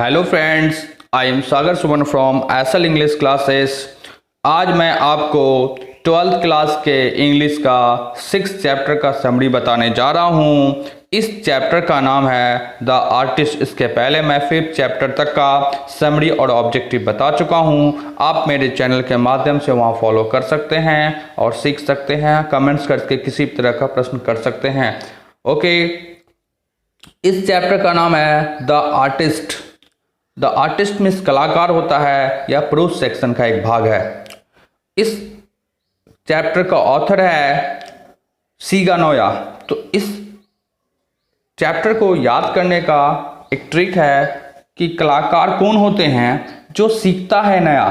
Hello friends, I am Sagar Suman from acyl English classes. आज मैं आपको 12th class के इंग्लिश का 6th चैप्टर का समरी बताने जा रहा हूँ। इस चैप्टर का नाम है द आर्टिस्ट। इसके पहले मैं 5th चैप्टर तक का समरी और ऑब्जेक्टिव बता चुका हूँ। आप मेरे चैनल के माध्यम से वहाँ फॉलो कर सकते हैं और सीख सकते हैं। कमेंट्स करके किसी भी तरह का प्रश्न कर सकते हैं। ओके, इस चैप्टर का नाम है the artist. The artist means कलाकार होता है या प्रोज सेक्शन का एक भाग है। इस चैप्टर का ऑथर है सीगा नोया। तो इस चैप्टर को याद करने का एक ट्रिक है कि कलाकार कौन होते हैं जो सीखता है नया।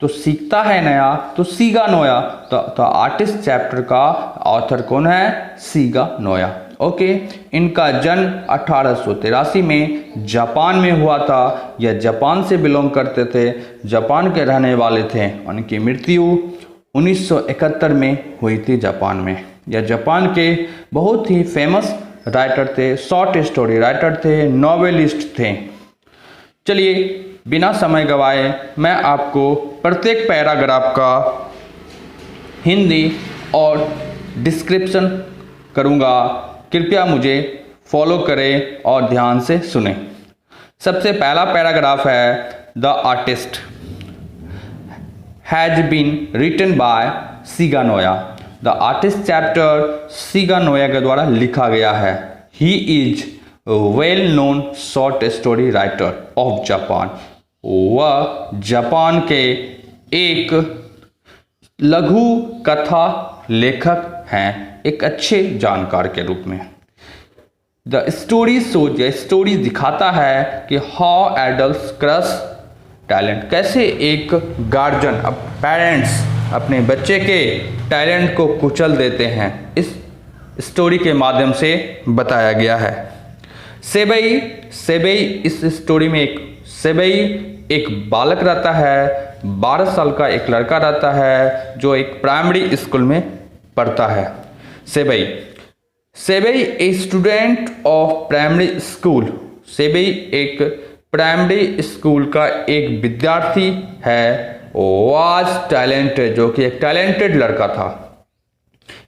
तो सीखता है नया तो सीगा नोया। तो आर्टिस्ट चैप्टर का ऑथर कौन है? सीगा नोया। ओके, इनका जन्म 1883 में जापान में हुआ था। यह जापान से बिलोंग करते थे, जापान के रहने वाले थे। उनकी मृत्यु 1971 में हुई थी जापान में। यह जापान के बहुत ही फेमस राइटर थे, शॉर्ट स्टोरी राइटर थे, नॉवेलिस्ट थे। चलिए बिना समय गवाए मैं आपको प्रत्येक पैराग्राफ का हिंदी और डिस्क्रिप्शन करूँगा। कृपया मुझे फॉलो करें और ध्यान से सुने। सबसे पहला पैराग्राफ है the artist has been written by Shiga Naoya. The artist chapter Shiga Naoya के द्वारा लिखा गया है। He is well known short story writer of Japan. वह जापान के एक लघु कथा लेखक हैं, एक अच्छे जानकार के रूप में। द स्टोरी सोच, यह स्टोरी दिखाता है कि हाउ एडल्ट्स क्रश टैलेंट, कैसे एक गार्जियन पेरेंट्स अपने बच्चे के टैलेंट को कुचल देते हैं। इस स्टोरी के माध्यम से बताया गया है। सेबई इस स्टोरी में एक बालक रहता है, 12 साल का एक लड़का रहता है जो एक प्राइमरी स्कूल में पढ़ता है। Sebai a student of primary school. Sebai एक प्राइमरी स्कूल का एक विद्यार्थी है। वाज टैलेंटेड, जो कि एक टैलेंटेड लड़का था।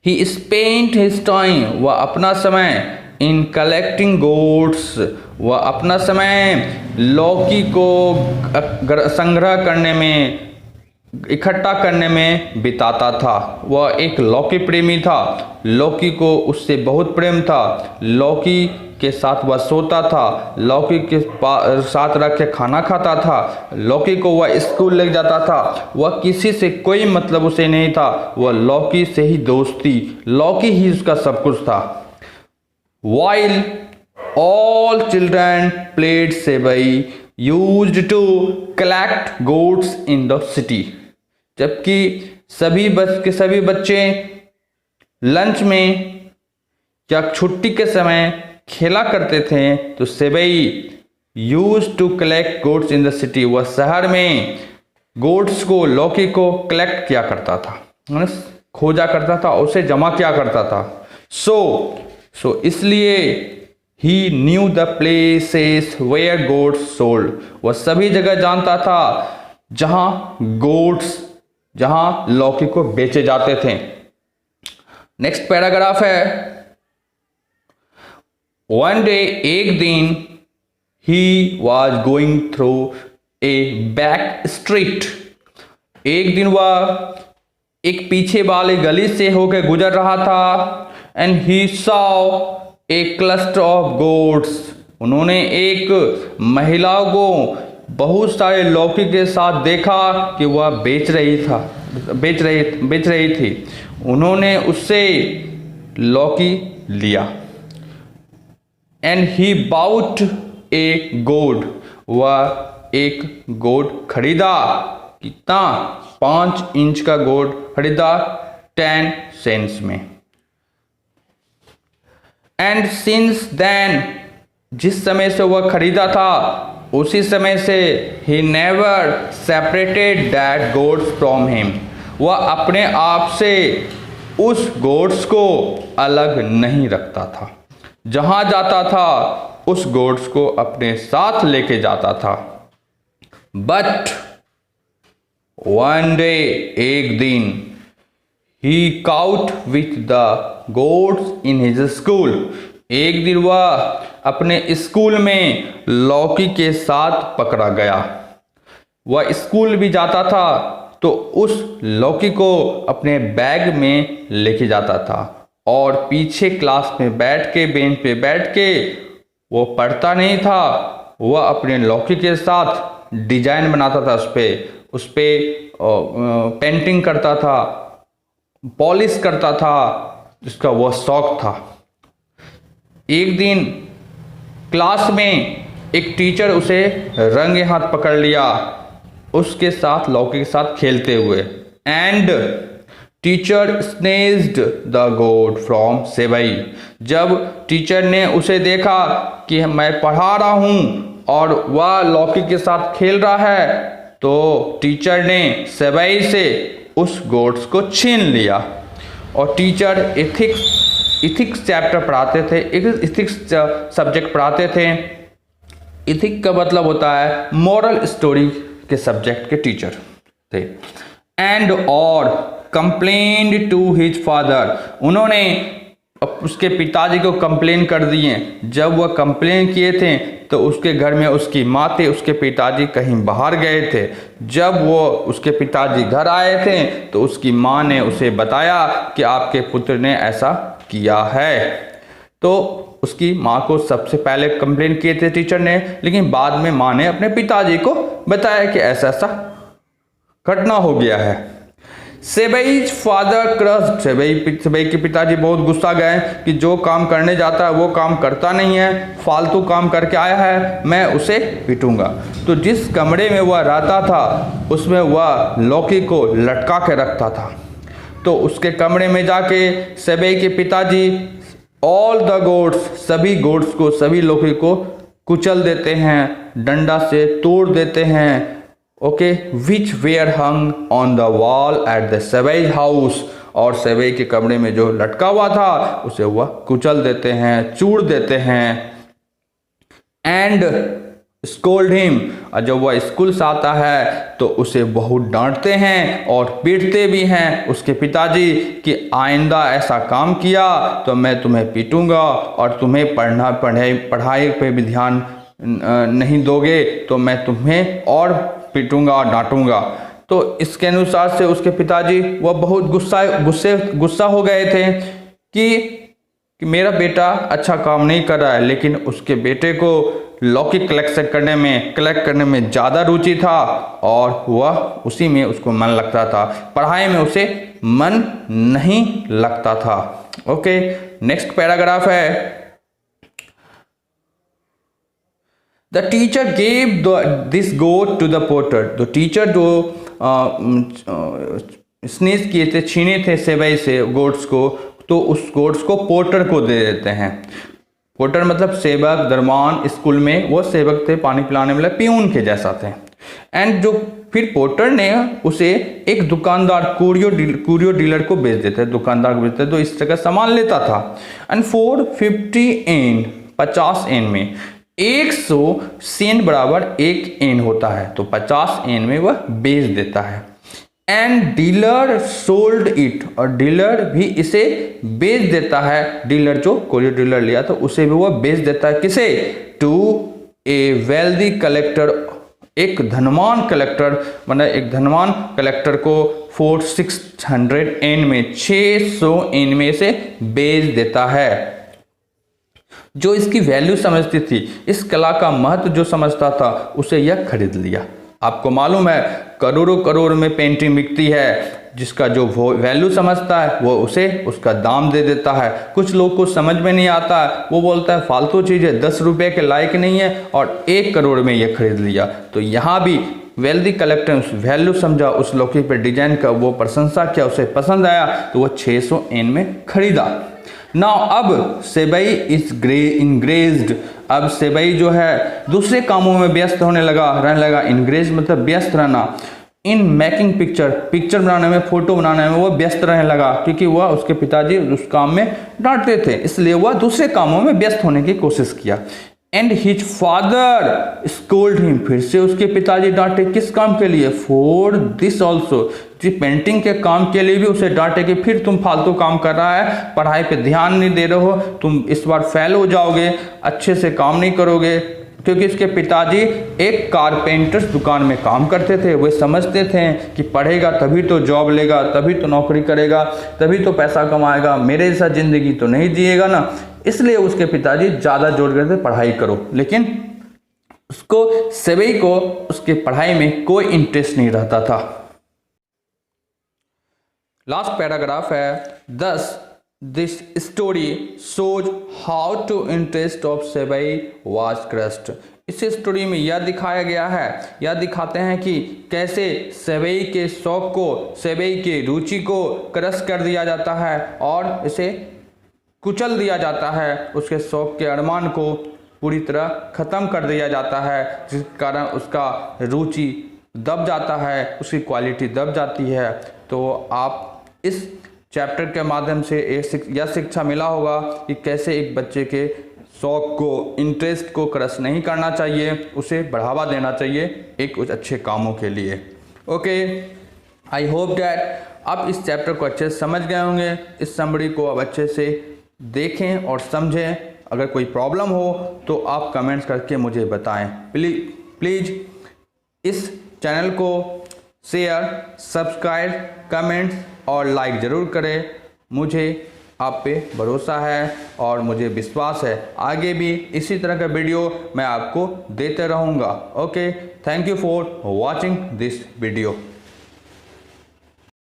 ही स्पेंट हिज टाइम, वह अपना समय इन कलेक्टिंग गोट्स, वह अपना समय लौकी को संग्रह करने में, इकट्ठा करने में बिताता था। वह एक लौकी प्रेमी था। लौकी को उससे बहुत प्रेम था। लौकी के साथ वह सोता था, लौकी के साथ रख के खाना खाता था, लौकी को वह स्कूल ले जाता था। वह किसी से कोई मतलब उसे नहीं था, वह लौकी से ही दोस्ती, लौकी ही उसका सब कुछ था। While all children played, सेबई used to collect goats in the city। जबकि सभी बच्चे लंच में या छुट्टी के समय खेला करते थे, तो सेबई used to collect goats in the city। वह शहर में गोट्स को, लौकी को कलेक्ट किया करता था, खोजा करता था, उसे जमा किया करता था। सो इसलिए ही knew the places where goats sold. वह सभी जगह जानता था जहां लौकी को बेचे जाते थे। नेक्स्ट पैराग्राफ है वन डे, एक दिन, he was going through a back street. एक दिन वह एक पीछे वाले गली से होकर गुजर रहा था। And he saw a cluster of goats. उन्होंने एक महिला को बहुत सारे लौकी के साथ देखा कि वह बेच रही थी। उन्होंने उससे लौकी लिया। एंड ही बाउट ए गोड। वह एक गोड खरीदा। कितना? 5 इंच का गोड खरीदा 10 सेंट्स में। एंड सिंस देन, जिस समय से वह खरीदा था उसी समय से ही never separated that gourds from him. वह अपने आप से उस गोड्स को अलग नहीं रखता था। जहाँ जाता था उस गोट्स को अपने साथ लेके जाता था। बट वन डे, एक दिन, he caught with the goats in his school, एक दिन वह अपने स्कूल में लौकी के साथ पकड़ा गया। वह स्कूल भी जाता था तो उस लौकी को अपने बैग में लेके जाता था और पीछे क्लास में बैठ के, बेंच पे बैठ के वो पढ़ता नहीं था, वह अपने लौकी के साथ डिजाइन बनाता था, उस पे पेंटिंग करता था, पॉलिश करता था, जिसका वह शौक था। एक दिन क्लास में एक टीचर उसे रंगे हाथ पकड़ लिया, उसके साथ लौकी के साथ खेलते हुए। And teacher snatched the goat from Sebai, जब टीचर ने उसे देखा कि मैं पढ़ा रहा हूँ और वह लौकी के साथ खेल रहा है, तो टीचर ने सेवई से उस गोट्स को छीन लिया। और टीचर इथिक्स चैप्टर पढ़ाते थे, इथिक्स सब्जेक्ट पढ़ाते थे। इथिक का मतलब होता है मॉरल स्टोरी के सब्जेक्ट के टीचर थे। एंड और कंप्लेन्ड टू हिज फादर, उन्होंने उसके पिताजी को कंप्लेन कर दिए। जब वह कंप्लेन किए थे तो उसके घर में उसकी माँ थे, उसके पिताजी कहीं बाहर गए थे। जब वो उसके पिताजी घर आए थे तो उसकी माँ ने उसे बताया कि आपके पुत्र ने ऐसा किया है। तो उसकी माँ को सबसे पहले कंप्लेन किए थे टीचर ने, लेकिन बाद में माँ ने अपने पिताजी को बताया कि ऐसा ऐसा घटना हो गया है। सेबईज फादर क्रस्ड, सेबई के पिताजी बहुत गुस्सा गए कि जो काम करने जाता है वो काम करता नहीं है, फालतू काम करके आया है, मैं उसे पीटूंगा। तो जिस कमरे में वह रहता था उसमें वह लौकी को लटका के रखता था। तो उसके कमरे में जाके सेबई के पिताजी ऑल द गोट्स, सभी गोट्स को, सभी लौकी को कुचल देते हैं, डंडा से तोड़ देते हैं। Okay, which were hung on the wall at the Sebai house, और सेबई के कमरे में जो लटका हुआ था उसे वह कुचल देते हैं, चूड़ देते हैं। एंड स्कोल्ड हिम, और जब वह स्कूल से आता है तो उसे बहुत डांटते हैं और पीटते भी हैं उसके पिताजी कि आइंदा ऐसा काम किया तो मैं तुम्हें पीटूंगा और तुम्हें पढ़ाई पे भी ध्यान नहीं दोगे तो मैं तुम्हें और पीटूंगा और डांटूंगा। तो इसके अनुसार से उसके पिताजी वह बहुत गुस्सा हो गए थे कि मेरा बेटा अच्छा काम नहीं कर रहा है, लेकिन उसके बेटे को लौकी कलेक्ट करने में ज़्यादा रुचि था और वह उसी में उसको मन लगता था, पढ़ाई में उसे मन नहीं लगता था। ओके, नेक्स्ट पैराग्राफ है, the teacher gave this gourd to the potter. तो टीचर जो स्नीज किए थे, छीने थे सेबई से गोट्स को, तो उस गोट्स को पोटर को दे देते हैं। पोटर मतलब सेवक, दरबान, स्कूल में वो सेवक थे, पानी पिलाने वाले पियून के जैसा थे। एंड जो फिर पोटर ने उसे एक दुकानदार कुरियो डीलर को बेच देते, दुकानदार को बेचते, तो इस तरह सामान लेता था। एंड फॉर 50 एन में 100 सेंट बराबर 1 एन होता है, तो 50 एन में वह बेच देता है। एंड डीलर सोल्ड इट, और डीलर भी इसे बेच देता है। डीलर जो कोरियर डीलर लिया था उसे भी वह बेच देता है, किसे? टू ए वेल्दी कलेक्टर, एक धनवान कलेक्टर, मतलब एक धनवान कलेक्टर को 600 एन में, 600 एन में से बेच देता है। जो इसकी वैल्यू समझती थी, इस कला का महत्व जो समझता था, उसे यह खरीद लिया। आपको मालूम है करोड़ों करोड़ में पेंटिंग बिकती है, जिसका जो वैल्यू समझता है वो उसे उसका दाम दे देता है। कुछ लोग को समझ में नहीं आता है, वो बोलता है फालतू चीज़ है, 10 रुपये के लायक नहीं है, और 1 करोड़ में ये खरीद लिया। तो यहाँ भी वेल्दी कलेक्टर उस वैल्यू समझा, उस लौकी पर डिजाइन का वो प्रशंसा किया, उसे पसंद आया, तो वो 600 एन में खरीदा। नाउ अब सेबई इज इंग्रेज्ड, अब सेबई जो है दूसरे कामों में व्यस्त रहने लगा। इंग्रेज मतलब व्यस्त रहना। इन मेकिंग पिक्चर बनाने में, फोटो बनाने में वो व्यस्त रहने लगा, क्योंकि वह उसके पिताजी उस काम में डांटते थे, इसलिए वह दूसरे कामों में व्यस्त होने की कोशिश किया। And his father scolded him, फिर से उसके पिताजी डांटे, किस काम के लिए, फॉर दिस ऑल्सो, जी पेंटिंग के काम के लिए भी उसे डांटे कि फिर तुम फालतू काम कर रहा है, पढ़ाई पे ध्यान नहीं दे रहे हो, तुम इस बार फेल हो जाओगे, अच्छे से काम नहीं करोगे। क्योंकि इसके पिताजी एक कारपेंटर्स दुकान में काम करते थे, वे समझते थे कि पढ़ेगा तभी तो जॉब लेगा, तभी तो नौकरी करेगा, तभी तो पैसा कमाएगा, मेरे जैसा ज़िंदगी तो नहीं जिएगा ना। इसलिए उसके पिताजी ज़्यादा जोर करते पढ़ाई करो, लेकिन उसको सेबई को उसके पढ़ाई में कोई इंटरेस्ट नहीं रहता था। लास्ट पैराग्राफ है, thus this story shows how to interest of Sebai was crushed. इस स्टोरी में यह दिखाया गया है, यह दिखाते हैं कि कैसे सेबई के शौक को, सेबई की रुचि को क्रश कर दिया जाता है और इसे कुचल दिया जाता है, उसके शौक के अरमान को पूरी तरह ख़त्म कर दिया जाता है, जिस कारण उसका रुचि दब जाता है, उसकी क्वालिटी दब जाती है। तो आप इस चैप्टर के माध्यम से यह शिक्षा मिला होगा कि कैसे एक बच्चे के शौक को, इंटरेस्ट को क्रश नहीं करना चाहिए, उसे बढ़ावा देना चाहिए एक कुछ अच्छे कामों के लिए। ओके, आई होप डैट आप इस चैप्टर को अच्छे से समझ गए होंगे। इस समरी को आप अच्छे से देखें और समझें। अगर कोई प्रॉब्लम हो तो आप कमेंट्स करके मुझे बताएं। प्लीज़ इस चैनल को शेयर, सब्सक्राइब, कमेंट्स और लाइक ज़रूर करें। मुझे आप पे भरोसा है और मुझे विश्वास है आगे भी इसी तरह का वीडियो मैं आपको देते रहूँगा। Okay, thank you for watching this video.